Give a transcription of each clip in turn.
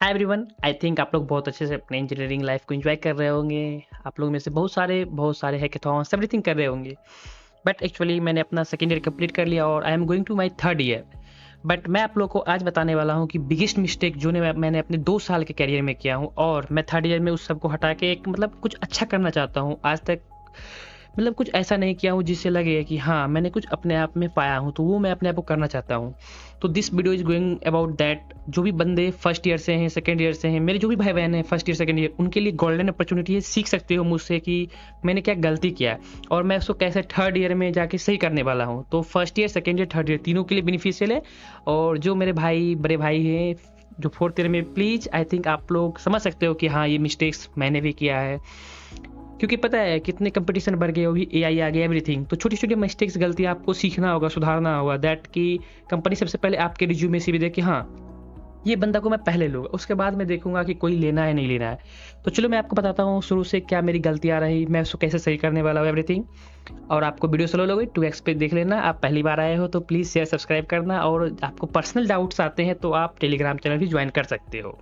Hi everyone, I think आप लोग बहुत अच्छे से अपने इंजीनियरिंग लाइफ को एंजॉय कर रहे होंगे। आप लोग में से बहुत सारे हैकेथॉन्स एवरीथिंग कर रहे होंगे। बट एक्चुअली मैंने अपना सेकेंड ईयर कंप्लीट कर लिया और I am going to my third year. But मैं आप लोग को आज बताने वाला हूँ कि बिगेस्ट मिस्टेक जो मैंने अपने 2 साल के करियर में किया हूँ, और मैं थर्ड ईयर में उस सब को हटा के एक कुछ अच्छा करना चाहता हूँ। आज तक कुछ ऐसा नहीं किया हूँ जिससे लगे कि हाँ, मैंने कुछ अपने आप में पाया हूँ, तो वो मैं अपने आप को करना चाहता हूँ। तो this video is going about that. जो भी बंदे फर्स्ट ईयर से हैं, सेकंड ईयर से हैं, मेरे जो भी भाई-बहन हैं फर्स्ट ईयर, सेकंड ईयर, उनके लिए गोल्डन अपॉर्च्युनिटी है। सीख सकते हो मुझसे कि मैंने क्या गलती किया है और मैं उसको कैसे थर्ड ईयर में जाके सही करने वाला हूँ। तो first year, second year, third year तीनों के लिए बेनिफिशियल है। और जो मेरे भाई, बड़े भाई हैं जो फोर्थ ईयर में, प्लीज़ आई थिंक आप लोग समझ सकते हो कि हाँ, ये मिस्टेक्स मैंने भी किया है। क्योंकि पता है कितने कंपटीशन बढ़ गए, अभी एआई आ गया, एवरीथिंग। तो छोटी-छोटी मिस्टेक्स, गलतियाँ आपको सीखना होगा, सुधारना होगा, दैट कि कंपनी सबसे पहले आपके रिज्यूमे सीवी देखे, हाँ, ये बंदा को मैं पहले लूँगा, उसके बाद मैं देखूँगा कि कोई लेना है, नहीं लेना है। तो चलो मैं आपको बताता हूँ शुरू से क्या मेरी गलतियाँ रही, मैं उसको कैसे सही करने वाला हूँ, एवरीथिंग। और आपको वीडियो स्लो लगे 2x पे देख लेना। आप पहली बार आए हो तो प्लीज़ शेयर, सब्सक्राइब करना, और आपको पर्सनल डाउट्स आते हैं तो आप टेलीग्राम चैनल भी ज्वाइन कर सकते हो।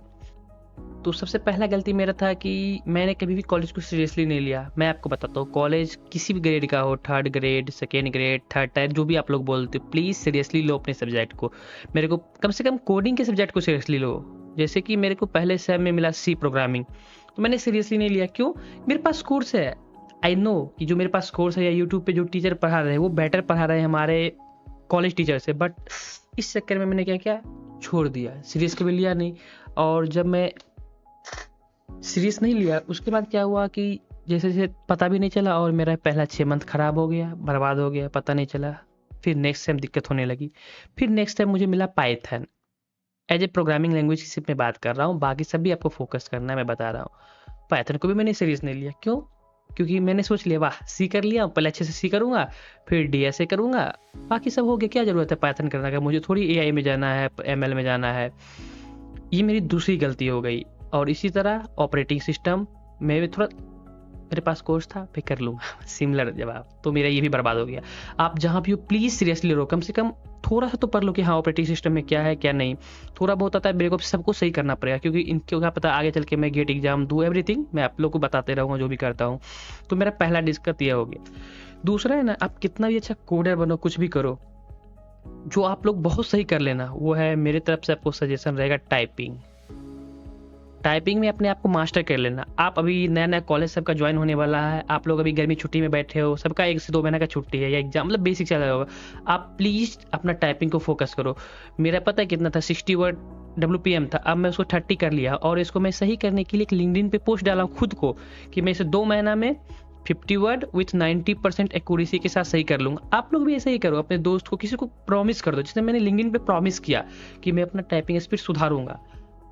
तो सबसे पहला गलती मेरा था कि मैंने कभी भी कॉलेज को सीरियसली नहीं लिया। मैं आपको बताता हूँ, कॉलेज किसी भी ग्रेड का हो, third grade, second grade, third tier, जो भी आप लोग बोलते हो, प्लीज़ सीरियसली लो अपने सब्जेक्ट को। मेरे को कम से कम कोडिंग के सब्जेक्ट को सीरियसली लो। जैसे कि मेरे को पहले सेम में मिला सी प्रोग्रामिंग, तो मैंने सीरियसली नहीं लिया। क्यों? मेरे पास कोर्स है। आई नो कि जो मेरे पास कोर्स है या यूट्यूब पे जो टीचर पढ़ा रहे हैं वो बेटर पढ़ा रहे हैं हमारे कॉलेज टीचर से। बट इस चक्कर में मैंने क्या किया, छोड़ दिया, सीरियस कभी लिया नहीं। और जब मैं सीरियस नहीं लिया, उसके बाद क्या हुआ कि जैसे-जैसे पता भी नहीं चला, और मेरा पहला 6 मंथ खराब हो गया, बर्बाद हो गया, पता नहीं चला। फिर नेक्स्ट टाइम दिक्कत होने लगी। फिर नेक्स्ट टाइम मुझे मिला Python, as a programming language की सिर्फ़ मैं बात कर रहा हूँ, बाकी सब भी आपको फ़ोकस करना है, मैं बता रहा हूँ। पाइथन को भी मैंने सीरियस नहीं लिया। क्यों? क्योंकि मैंने सोच लिया, वाह! सी कर लिया, पहले अच्छे से सी करूँगा, फिर डीएसए करूँगा, बाकी सब हो गया, क्या ज़रूरत है पाइथन करने का, मुझे थोड़ी एआई में जाना है, एमएल में जाना है। ये मेरी दूसरी गलती हो गई। और इसी तरह ऑपरेटिंग सिस्टम में भी थोड़ा मेरे पास कोर्स था, मैं कर लूँगा सिमिलर जवाब, तो मेरा ये भी बर्बाद हो गया। आप जहाँ भी हो प्लीज़ सीरियसली लो, कम से कम थोड़ा-सा तो पढ़ लो कि हाँ, ऑपरेटिंग सिस्टम में क्या है, क्या नहीं। थोड़ा बहुत आता है, मेरे को सबको सही करना पड़ेगा, क्योंकि इनको क्या पता आगे चल के मैं गेट एग्ज़ाम दूँ, एवरीथिंग मैं आप लोग को बताते रहूँगा जो भी करता हूँ। तो मेरा पहला दिक्कत ये हो गया। दूसरा है ना, आप कितना भी अच्छा कोडर बनो, कुछ भी करो, जो आप लोग बहुत सही कर लेना, वो है मेरी तरफ से आपको सजेशन रहेगा, टाइपिंग। टाइपिंग में अपने आप को मास्टर कर लेना। आप अभी नया-नया कॉलेज सबका जॉइन होने वाला है, आप लोग अभी गर्मी छुट्टी में बैठे हो, सबका 1 से 2 महीने का छुट्टी है या एग्ज़ाम, बेसिक चल रहा होगा। आप प्लीज़ अपना टाइपिंग को फ़ोकस करो। मेरा पता है कितना था, 60 वर्ड डब्ल्यूपीएम था, अब मैं उसको 30 कर लिया, और इसको मैं सही करने के लिए एक लिंक्डइन पे पोस्ट डाला हूँ खुद को कि मैं इसे 2 महीना में 50 वर्ड विथ 90% एक्यूरेसी के साथ सही कर लूँगा। आप लोग भी ऐसा ही करो, अपने दोस्त को, किसी को प्रॉमिस कर दो, जैसे मैंने लिंक्डइन पे प्रॉमिस किया कि मैं अपना टाइपिंग स्पीड सुधारूँगा।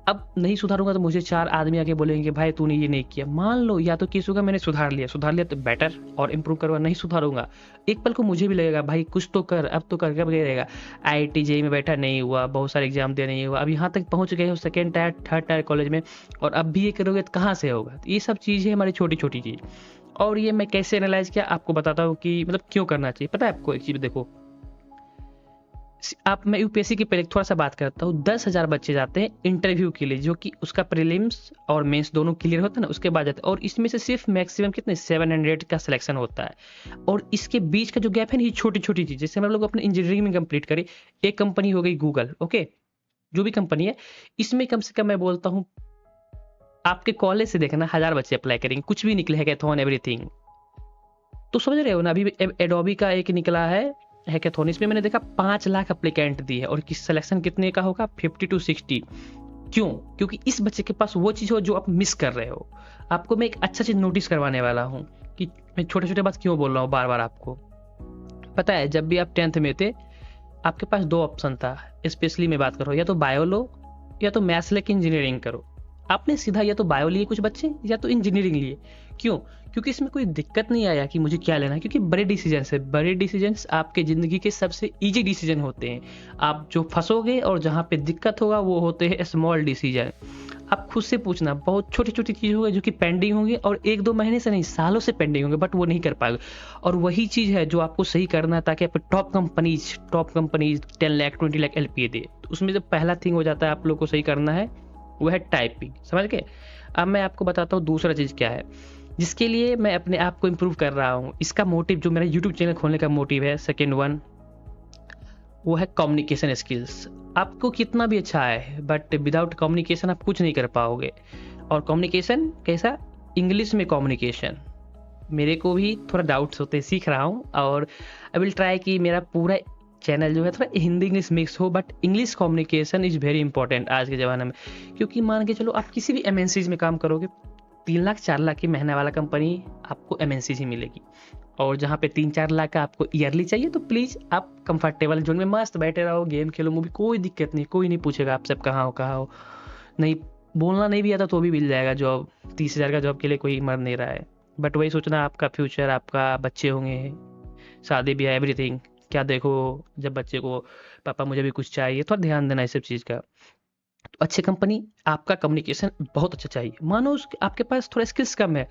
अब नहीं सुधारूँगा तो मुझे 4 आदमी आके बोलेंगे, भाई तूने ये नहीं किया। मान लो या तो केस होगा मैंने सुधार लिया तो बेटर और इम्प्रूव करूँगा, नहीं सुधारूँगा, एक पल को मुझे भी लगेगा भाई कुछ तो कर, अब तो कर, कब करेगा। आईआईटी जेईई में बैठा नहीं हुआ, बहुत सारे एग्ज़ाम दिए नहीं हुआ, अब यहाँ तक पहुँच गए हो second tier, third tier college में, और अब भी ये करोगे तो कहाँ से होगा? तो ये सब चीज़ें हमारी छोटी-छोटी चीज़। और ये मैं कैसे एनालाइज़ किया आपको बताता हूँ कि क्यों करना चाहिए। पता है आपको एक चीज़ देखो, आप मैं यूपीएससी की पहले थोड़ा-सा बात करता हूँ। 10,000 बच्चे जाते हैं इंटरव्यू के लिए, जो कि उसका प्रीलिम्स और मेंस दोनों क्लियर होता है ना, उसके बाद जाते हैं, और इसमें से सिर्फ मैक्सिमम कितने 700 का सिलेक्शन होता है। और इसके बीच का जो गैप है ना, ये छोटी-छोटी चीज़, जैसे हम लोग अपने इंजीनियरिंग में कंप्लीट करें, एक कंपनी हो गई गूगल, ओके? जो भी कंपनी है, इसमें कम से कम मैं बोलता हूँ, आपके कॉलेज से देखना 1000 बच्चे अप्लाई करेंगे, कुछ भी निकले हैकाथॉन एवरीथिंग। तो समझ रहे हो ना, अभी एडोबी का एक निकला है हैकाथॉन, इसमें मैंने देखा 5 लाख एप्लीकेंट दिए, और किस सिलेक्शन कितने का होगा, 50 टू 60। क्यों? क्योंकि इस बच्चे के पास वो चीज़ हो जो आप मिस कर रहे हो। आपको मैं एक अच्छा चीज़ नोटिस करवाने वाला हूँ कि मैं छोटे-छोटे बात क्यों बोल रहा हूँ बार-बार आपको। पता है जब भी आप 10th में थे, आपके पास 2 ऑप्शन था, स्पेशली मैं बात कर रहा हूँ, या तो बायो लो या तो मैथ्स लेके इंजीनियरिंग करो। आपने सीधा या तो बायो लिए कुछ बच्चे, या तो इंजीनियरिंग लिए। क्यों? क्योंकि इसमें कोई दिक्कत नहीं आया कि मुझे क्या लेना है, क्योंकि बड़े डिसीजंस है। बड़े डिसीजंस आपके ज़िंदगी के सबसे ईज़ी डिसीजन होते हैं। आप जो फँसोगे और जहाँ पे दिक्कत होगा वो होते हैं स्मॉल डिसीजन। आप खुद से पूछना, बहुत छोटी-छोटी चीज़ होगी जो कि पेंडिंग होंगी, और 1-2 महीने से नहीं, सालों से पेंडिंग होंगे, बट वो नहीं कर पाओगे। और वही चीज़ है जो आपको सही करना है, ताकि आप top companies 10 lakh 20 lakh LPA दे। तो उसमें जो पहला थिंग हो जाता है आप लोग को सही करना है, वो है टाइपिंग, समझ गए। अब मैं आपको बताता हूँ दूसरा चीज़ क्या है जिसके लिए मैं अपने आप को इम्प्रूव कर रहा हूँ। इसका मोटिव, जो मेरा यूट्यूब चैनल खोलने का मोटिव है, सेकेंड वन, वो है कम्युनिकेशन स्किल्स। आपको कितना भी अच्छा है बट विदाउट कम्युनिकेशन आप कुछ नहीं कर पाओगे। और कम्युनिकेशन कैसा? इंग्लिश में कम्युनिकेशन। मेरे को भी थोड़ा डाउट्स होते हैं, सीख रहा हूँ, और आई विल ट्राई कि मेरा पूरा चैनल जो है थोड़ा हिंदी इंग्लिश मिक्स हो, but English communication is very important आज के ज़माने में। क्योंकि मान के चलो आप किसी भी एमएनसीज में काम करोगे, 3 लाख 4 लाख की महीने वाला कंपनी आपको एमएनसी ही मिलेगी, और जहाँ पे 3-4 लाख का आपको ईयरली चाहिए तो प्लीज़ आप कंफर्टेबल जोन में मस्त बैठे रहो, गेम खेलो, मूवी, कोई दिक्कत नहीं, कोई नहीं पूछेगा आपसे आप कहाँ हो। नहीं, बोलना नहीं भी आता तो भी मिल जाएगा जॉब। 30,000 का जॉब के लिए कोई मर नहीं रहा है। बट वही सोचना, आपका फ्यूचर, आपका बच्चे होंगे, शादी ब्याह, एवरीथिंग। क्या देखो, जब बच्चे को पापा मुझे भी कुछ चाहिए, थोड़ा ध्यान देना इस सब चीज़ का। तो अच्छी कंपनी, आपका कम्युनिकेशन बहुत अच्छा चाहिए। मानो आपके पास थोड़ा स्किल्स कम है,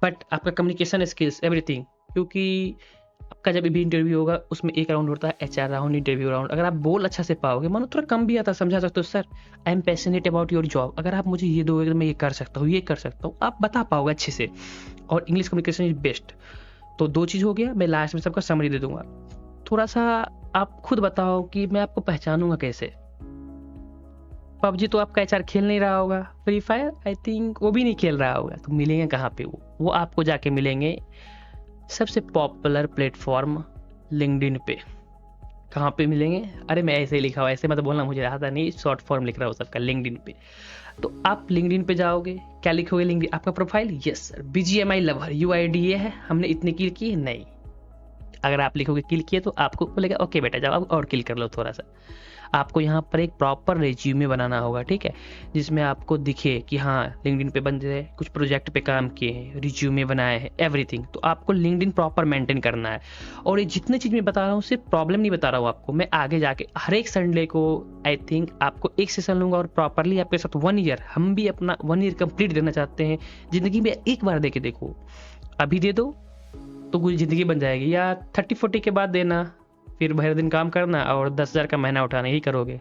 बट आपका कम्युनिकेशन स्किल्स एवरीथिंग। क्योंकि आपका जब भी इंटरव्यू होगा उसमें एक राउंड होता है एचआर राउंड, इंटरव्यू राउंड। अगर आप बोल अच्छा से पाओगे, मानो थोड़ा कम भी आता, समझा सकते हो, sir I am passionate about your job, अगर आप मुझे ये दोगे तो मैं ये कर सकता हूँ, ये कर सकता हूँ, आप बता पाओगे अच्छे से। और इंग्लिश कम्युनिकेशन इज बेस्ट। तो 2 चीज़ हो गया। मैं लास्ट में सबका समरी दे दूंगा। थोड़ा सा आप खुद बताओ कि मैं आपको पहचानूंगा कैसे। पबजी तो आपका एचआर खेल नहीं रहा होगा, फ्री फायर आई थिंक वो भी नहीं खेल रहा होगा, तो मिलेंगे कहाँ पे? वो आपको जाके मिलेंगे सबसे पॉपुलर प्लेटफॉर्म लिंक्डइन पे। कहाँ पे मिलेंगे? अरे मैं ऐसे ही लिखा हुआ, ऐसे मतलब बोलना मुझे आता नहीं, शॉर्ट फॉर्म लिख रहा हूँ सबका, लिंक्डइन पे। तो आप लिंक्डइन पे जाओगे, क्या लिखोगे? लिंक्डइन, आपका profile, yes sir, BGMI lover, UID ये है, हमने इतनी किल की, नहीं। अगर आप लिखोगे किल किए तो आपको बोलेगा ओके बेटा जाओ अब और किल कर लो थोड़ा सा। आपको यहाँ पर एक प्रॉपर रेज्यूमे बनाना होगा, ठीक है, जिसमें आपको दिखे कि हाँ लिंक्डइन पे बंदे कुछ प्रोजेक्ट पे काम किए हैं, रिज्यूमे बनाए हैं, एवरीथिंग। तो आपको लिंक्डइन प्रॉपर मेंटेन करना है। और ये जितनी चीज़ मैं बता रहा हूँ सिर्फ प्रॉब्लम नहीं बता रहा हूँ आपको, मैं आगे जाके हर एक संडे को आई थिंक आपको एक सेशन लूंगा और प्रॉपरली आपके साथ 1 ईयर, हम भी अपना 1 ईयर कंप्लीट देना चाहते हैं। ज़िंदगी में एक बार दे के देखो, अभी दे दो तो पूरी ज़िंदगी बन जाएगी, या 30-40 के बाद देना, फिर भर दिन काम करना और 10,000 का महीना उठाना, यही करोगे।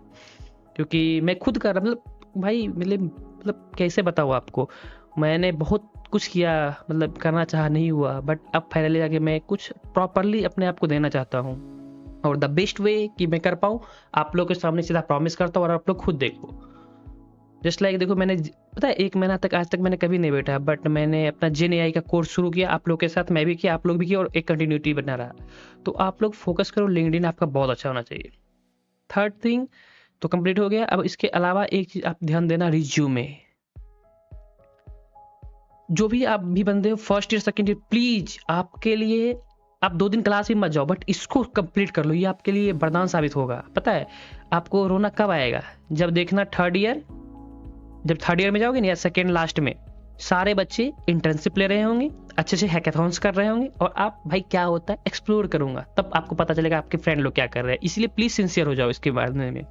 क्योंकि मैं खुद कर रहा, मतलब भाई मतलब कैसे बताऊँ आपको, मैंने बहुत कुछ किया, मतलब करना चाहा नहीं हुआ, बट अब फाइनली जाके मैं कुछ प्रॉपरली अपने आप को देना चाहता हूँ। और द बेस्ट वे कि मैं कर पाऊँ, आप लोग के सामने सीधा प्रॉमिस करता हूँ और आप लोग खुद देखो। जस्ट लाइक देखो, मैंने पता है 1 महीना तक आज तक मैंने कभी नहीं बैठा, बट मैंने अपना जेन एआई का कोर्स शुरू किया, आप लोग के साथ मैं भी किया, आप लोग भी किया, और एक कंटिन्यूटी बना रहा। तो आप लोग फोकस करो, लिंक्डइन आपका बहुत अच्छा होना चाहिए। थर्ड थिंग तो कंप्लीट हो गया। अब इसके अलावा एक चीज आप ध्यान देना, रिज्यूमे। जो भी आप भी बंदे हो first year second year, please आपके लिए आप 2 दिन क्लास भी मत जाओ, बट इसको कंप्लीट कर लो, ये आपके लिए वरदान साबित होगा। पता है आपको रोना कब आएगा? जब देखना जब थर्ड ईयर में जाओगे ना, या सेकेंड लास्ट में, सारे बच्चे इंटर्नशिप ले रहे होंगे, अच्छे से हैकाथॉन्स कर रहे होंगे, और आप भाई क्या होता है एक्सप्लोर करूंगा, तब आपको पता चलेगा आपके फ्रेंड लोग क्या कर रहे हैं। इसलिए प्लीज सिंसियर हो जाओ इसके बारे में।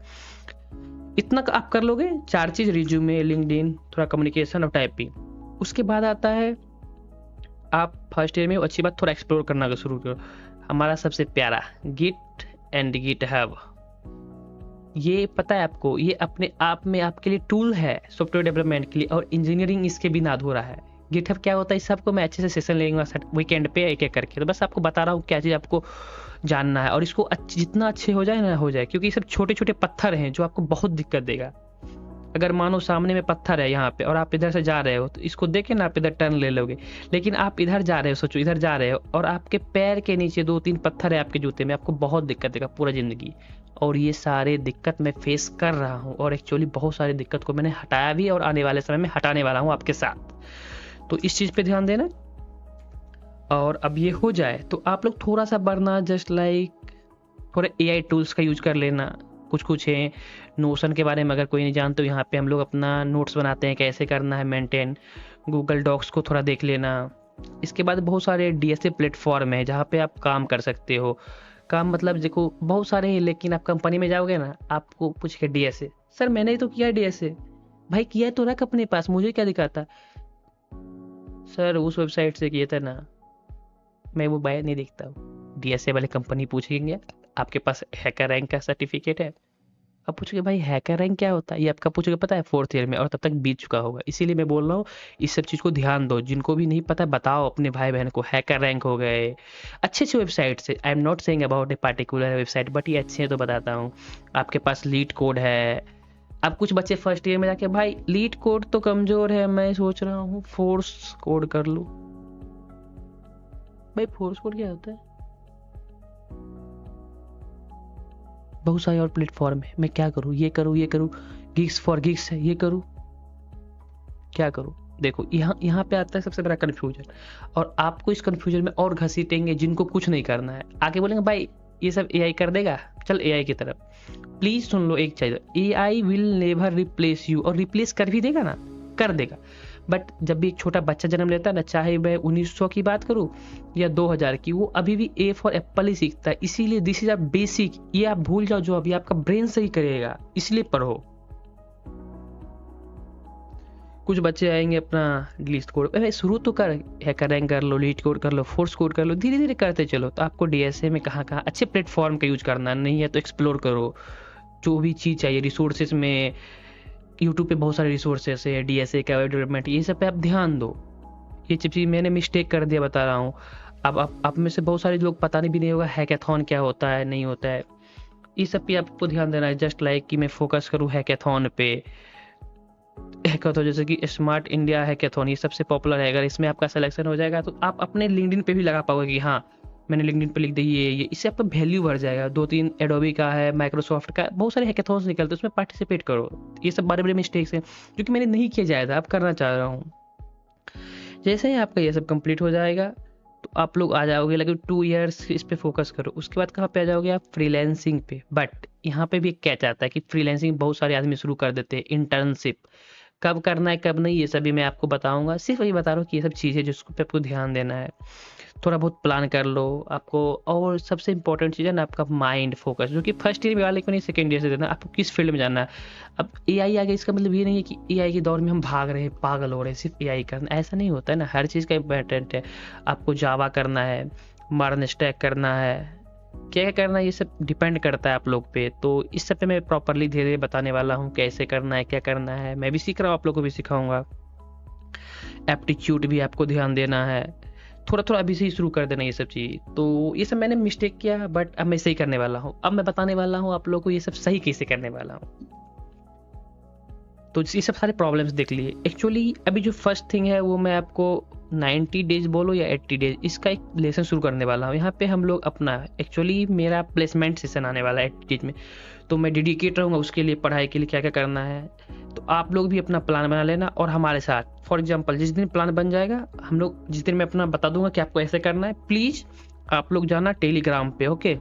इतना आप कर लोगे, 4 चीज, रिज्यूमे, लिंक्डइन, थोड़ा कम्युनिकेशन और टाइपिंग। उसके बाद आता है आप फर्स्ट ईयर में अच्छी बात थोड़ा एक्सप्लोर करना शुरू करो। हमारा सबसे प्यारा गिट एंड गिटहब, ये पता है आपको, ये अपने आप में आपके लिए टूल है सॉफ्टवेयर डेवलपमेंट के लिए, और इंजीनियरिंग इसके बिना अधूरा है। गिटहब क्या होता है, इस सबको मैं अच्छे से सेशन लेंगे वीकेंड पे एक एक करके। तो बस आपको बता रहा हूँ क्या चीज़ आपको जानना है, और इसको जितना अच्छे हो जाए ना हो जाए, क्योंकि ये सब छोटे छोटे पत्थर हैं जो आपको बहुत दिक्कत देगा। अगर मानो सामने में पत्थर है यहाँ पे और आप इधर से जा रहे हो, तो इसको देखे ना आप इधर टर्न ले लोगे, लेकिन आप इधर जा रहे हो, सोचो इधर जा रहे हो और आपके पैर के नीचे 2-3 पत्थर है आपके जूते में, आपको बहुत दिक्कत देगा पूरा जिंदगी। और ये सारे दिक्कत मैं फेस कर रहा हूँ, और एक्चुअली बहुत सारी दिक्कत को मैंने हटाया भी, और आने वाले समय में हटाने वाला हूँ आपके साथ। तो इस चीज़ पे ध्यान देना। और अब ये हो जाए तो आप लोग थोड़ा सा बढ़ना, जस्ट लाइक थोड़े एआई टूल्स का यूज कर लेना। कुछ कुछ है नोशन के बारे में, अगर कोई नहीं जानते तो यहाँ पे हम लोग अपना नोट्स बनाते हैं, कैसे करना है मेंटेन। गूगल डॉक्स को थोड़ा देख लेना। इसके बाद बहुत सारे डीएसए प्लेटफॉर्म है जहाँ पे आप काम कर सकते हो। काम मतलब देखो बहुत सारे हैं, लेकिन आप कंपनी में जाओगे ना, आपको पूछ के डीएसए, सर मैंने तो किया डीएसए, भाई किया तो रख अपने पास, मुझे क्या दिखाता, सर उस वेबसाइट से किया था ना, मैं वो बाय नहीं देखता हूँ। डीएसए वाले कंपनी पूछेंगे आपके पास हैकर रैंक का सर्टिफिकेट है, अब पूछोगे भाई हैकर रैंक क्या होता है, ये आपका पूछोगे पता है 4th ईयर में, और तब तक बीत चुका होगा। इसीलिए मैं बोल रहा हूँ इस सब चीज़ को ध्यान दो, जिनको भी नहीं पता बताओ अपने भाई बहन को। हैकर रैंक हो गए, अच्छे अच्छे वेबसाइट से, I am not saying about a particular website, but ये अच्छे हैं तो बताता हूँ। आपके पास लीड कोड है। अब कुछ बच्चे फर्स्ट ईयर में जाके भाई लीड कोड तो कमज़ोर है, मैं सोच रहा हूँ फोर्स कोड कर लूँ। भाई फोर्स कोड क्या होता है? बहुत सारे और प्लेटफॉर्म है, मैं क्या करूँ, ये करूँ, ये करूँ, गिग्स फॉर गिग्स है, ये करूँ, क्या करूँ? देखो यहाँ यहाँ पे आता है सबसे बड़ा कन्फ्यूजन, और आपको इस कन्फ्यूजन में और घसीटेंगे जिनको कुछ नहीं करना है। आगे बोलेंगे भाई ये सब एआई कर देगा, चल एआई की तरफ। प्लीज सुन लो एक चीज, AI will never replace you, और रिप्लेस कर भी देगा ना, कर देगा। बट जब भी एक छोटा बच्चा जन्म लेता है ना, चाहे मैं 1900 की बात करूं या 2000 की, वो अभी भी ए फॉर एप्पल ही सीखता है। इसीलिए दिस इज अ बेसिक, ये आप भूल जाओ जो अभी आपका ब्रेन सही करेगा, इसलिए पढ़ो। कुछ बच्चे आएंगे अपना लिस्ट कोड, अरे शुरू तो कर, हैकर रैंक कर लो, लीड कोड कर लो, फोर्स कोड कर लो, धीरे धीरे करते चलो। तो आपको डीएसए में कहाँ कहाँ अच्छे प्लेटफॉर्म का यूज करना नहीं है तो एक्सप्लोर करो, जो भी चीज़ चाहिए रिसोर्सेज में। यूट्यूब पे बहुत सारे रिसोर्सेस है, डीएसए का वेब डेवलपमेंट, ये सब पे आप ध्यान दो। ये चीज़ मैंने मिस्टेक कर दिया बता रहा हूँ। अब आप में से बहुत सारे लोग पता नहीं भी नहीं होगा हैकाथॉन क्या होता है, नहीं होता है। इस सब पे आपको ध्यान देना है। जस्ट लाइक कि मैं फोकस करूँ हैकाथॉन पे। हैकाथॉन जैसे कि स्मार्ट इंडिया हैकाथॉन, ये सबसे पॉपुलर है। अगर इसमें आपका सिलेक्शन हो जाएगा तो आप अपने लिंक्डइन पे भी लगा पाओगे कि हाँ मैंने लिंक्डइन पे लिख दी ये, इससे आपका वैल्यू बढ़ जाएगा। 2-3 एडोबी का है, माइक्रोसॉफ्ट का, बहुत सारे हैकाथॉन्स निकलते हैं, उसमें पार्टिसिपेट करो। ये सब बड़े बड़े मिस्टेक्स हैं जो कि मैंने नहीं किया जाया था, अब करना चाह रहा हूँ। जैसे ही आपका ये सब कंप्लीट हो जाएगा तो आप लोग आ जाओगे, लगभग 2 इयर्स इस पे फोकस करो। उसके बाद कहाँ पे आ जाओगे आप? फ्रीलैंसिंग पे। बट यहाँ पे भी एक कैच आता है कि फ्रीलैंसिंग बहुत सारे आदमी शुरू कर देते हैं। इंटर्नशिप कब करना है कब नहीं, ये सभी मैं आपको बताऊंगा। सिर्फ वही बता रहा हूँ कि ये सब चीज़ें जिसको पे आपको ध्यान देना है। थोड़ा बहुत प्लान कर लो आपको। और सबसे इंपॉर्टेंट चीज़ है ना आपका माइंड फोकस, जो कि फर्स्ट ईयर में वाले को नहीं, सेकंड ईयर से देना। आपको किस फील्ड में जाना है। अब एआई आ गया, इसका मतलब ये नहीं है कि एआई के दौर में हम भाग रहे हैं, पागल हो रहे हैं, सिर्फ एआई करना, ऐसा नहीं होता है ना। हर चीज़ का इम्पोर्टेंट है। आपको जावा करना है, मॉडर्न स्टैक करना है, क्या क्या करना है, ये सब डिपेंड करता है आप लोग पे। तो इस सब पे मैं प्रॉपरली धीरे धीरे बताने वाला हूँ, कैसे करना है, क्या करना है। मैं भी सीख रहा हूँ, आप लोग को भी सिखाऊंगा। एप्टीट्यूड भी आपको ध्यान देना है। थोड़ा थोड़ा अभी से ही शुरू कर देना ये सब चीज़। तो ये सब मैंने मिस्टेक किया, बट अब मैं सही करने वाला हूँ। अब मैं बताने वाला हूँ आप लोग को ये सब सही कैसे करने वाला हूँ। तो ये सब सारे प्रॉब्लम्स देख लिए। एक्चुअली अभी जो फर्स्ट थिंग है वो मैं आपको 90 डेज बोलो या 80 डेज, इसका एक लेसन शुरू करने वाला हूँ। यहाँ पे हम लोग अपना, एक्चुअली मेरा प्लेसमेंट सेशन आने वाला है 80 डेज में, तो मैं डेडिकेट रहूँगा उसके लिए, पढ़ाई के लिए क्या क्या करना है। तो आप लोग भी अपना प्लान बना लेना और हमारे साथ। फॉर एग्जाम्पल जिस दिन प्लान बन जाएगा, हम लोग जिस दिन मैं अपना बता दूंगा कि आपको ऐसे करना है, प्लीज़ आप लोग जाना टेलीग्राम पे। ओके,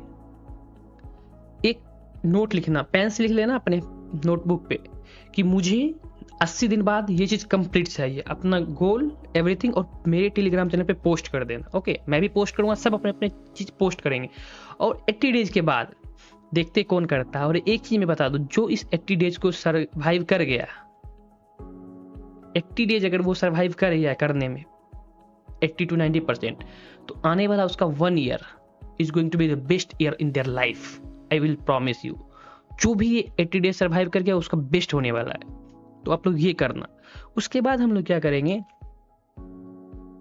एक नोट लिखना, पेन से लिख लेना अपने नोटबुक पे कि मुझे 80 दिन बाद ये चीज़ कंप्लीट चाहिए, अपना गोल एवरीथिंग, और मेरे टेलीग्राम चैनल पे पोस्ट कर देना। ओके, मैं भी पोस्ट करूँगा, सब अपने अपने चीज़ पोस्ट करेंगे। और 80 डेज के बाद देखते कौन करता है। और एक चीज़ मैं बता दूँ, जो इस 80 डेज को सर्वाइव कर गया, 80 डेज अगर वो सर्वाइव कर गया करने में 80 to 90%, तो आने वाला उसका 1 year is going to be the best year in their life. I will promise you. जो भी ये 80 डेज सर्वाइव कर गया उसका बेस्ट होने वाला है। तो आप लोग ये करना। उसके बाद हम लोग क्या करेंगे,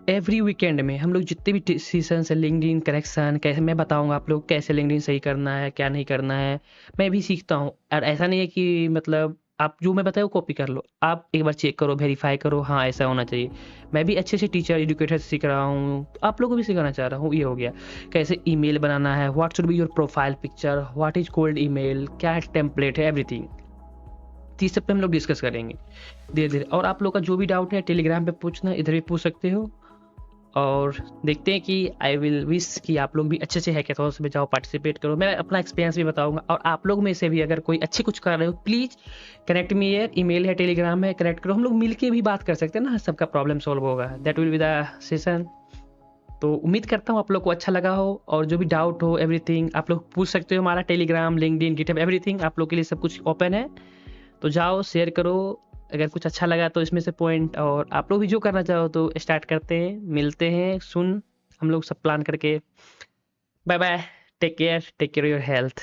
एवरी वीकेंड में हम लोग जितने भी डिसीजन है, लिंक्डइन करेक्शन कैसे, मैं बताऊंगा आप लोग कैसे लिंक्डइन सही करना है, क्या नहीं करना है। मैं भी सीखता हूँ। और ऐसा नहीं है कि मतलब आप जो मैं बताया वो कॉपी कर लो, आप एक बार चेक करो, वेरीफाई करो, हाँ ऐसा होना चाहिए। मैं भी अच्छे से टीचर एजुकेटर सीख रहा हूँ, तो आप लोगों को भी सिखाना चाह रहा हूँ। ये हो गया कैसे ईमेल बनाना है, what should be your profile picture, what is cold email, क्या टेम्पलेट है, एवरीथिंग। इस सब पे हम लोग डिस्कस करेंगे धीरे धीरे। और आप लोग का जो भी डाउट है टेलीग्राम पे पूछना, इधर भी पूछ सकते हो। और देखते हैं कि आई विल विश कि आप लोग भी अच्छे से हैकाथॉन्स में जाओ, पार्टिसिपेट करो। मैं अपना एक्सपीरियंस भी बताऊंगा। और आप लोग में से भी अगर कोई अच्छे कुछ कर रहे हो, please connect me here, email है, टेलीग्राम है, कनेक्ट करो। हम लोग मिलके भी बात कर सकते हैं ना, सबका प्रॉब्लम सॉल्व होगा। That will be the session. तो उम्मीद करता हूँ आप लोग को अच्छा लगा हो। और जो भी डाउट हो एवरीथिंग आप लोग पूछ सकते हो। हमारा टेलीग्राम, लिंक्डइन, गिटहब, एवरीथिंग आप लोग के लिए सब कुछ ओपन है। तो जाओ शेयर करो, अगर कुछ अच्छा लगा तो इसमें से पॉइंट। और आप लोग भी जो करना चाहो तो स्टार्ट करते हैं, मिलते हैं सुन हम लोग सब प्लान करके। Bye bye, take care your health.